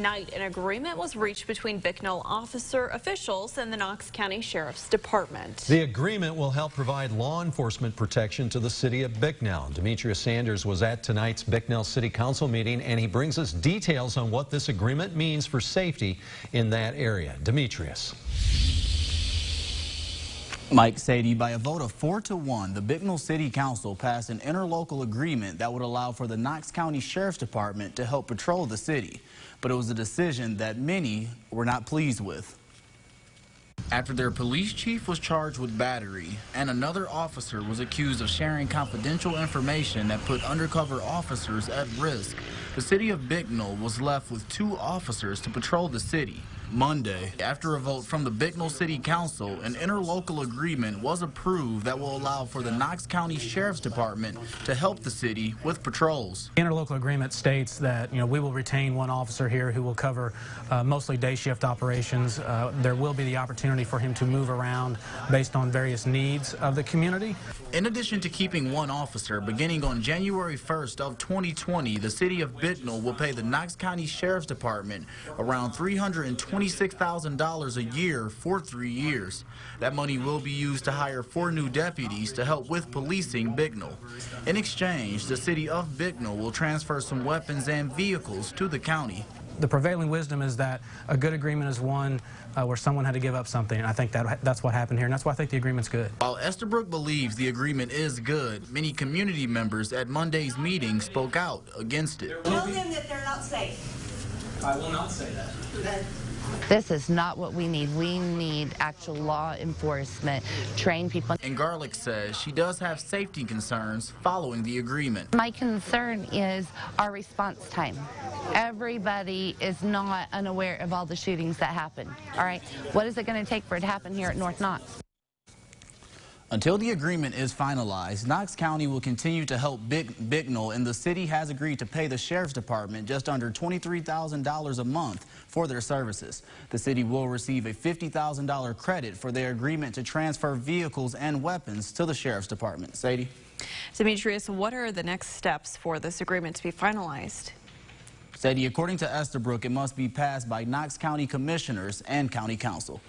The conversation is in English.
tonight, an agreement was reached between Bicknell officer officials and the Knox County Sheriff's Department. The agreement will help provide law enforcement protection to the city of Bicknell. Demetrius Sanders was at tonight's Bicknell City Council meeting, and he brings us details on what this agreement means for safety in that area. Demetrius. Mike Sadie, by a vote of 4-1, the Bicknell City Council passed an interlocal agreement that would allow for the Knox County Sheriff's Department to help patrol the city. But it was a decision that many were not pleased with. After their police chief was charged with battery and another officer was accused of sharing confidential information that put undercover officers at risk, the city of Bicknell was left with 2 officers to patrol the city. Monday, after a vote from the Bicknell City Council, an interlocal agreement was approved that will allow for the Knox County Sheriff's Department to help the city with patrols. The interlocal agreement states that we will retain 1 officer here who will cover mostly day shift operations. There will be the opportunity for him to move around based on various needs of the community. In addition to keeping 1 officer, beginning on January 1st of 2020, the city of Bicknell will pay the Knox County Sheriff's Department around $326,000 a year for 3 years. That money will be used to hire 4 new deputies to help with policing Bicknell. In exchange, the city of Bicknell will transfer some weapons and vehicles to the county. The prevailing wisdom is that a good agreement is one where someone had to give up something, and I think that's what happened here, and that's why I think the agreement's good. While Estabrook believes the agreement is good, many community members at Monday's meeting spoke out against it. Tell them that they're not safe. I will not say that. This is not what we need. We need actual law enforcement, train people. And Garlick says she does have safety concerns following the agreement. My concern is our response time. Everybody is not unaware of all the shootings that happen. All right, what is it going to take for it to happen here at North Knox? Until the agreement is finalized, Knox County will continue to help Bicknell, and the city has agreed to pay the Sheriff's Department just under $23,000 a month for their services. The city will receive a $50,000 credit for their agreement to transfer vehicles and weapons to the Sheriff's Department. Sadie? Demetrius, what are the next steps for this agreement to be finalized? Sadie, according to Estabrook, it must be passed by Knox County Commissioners and County Council.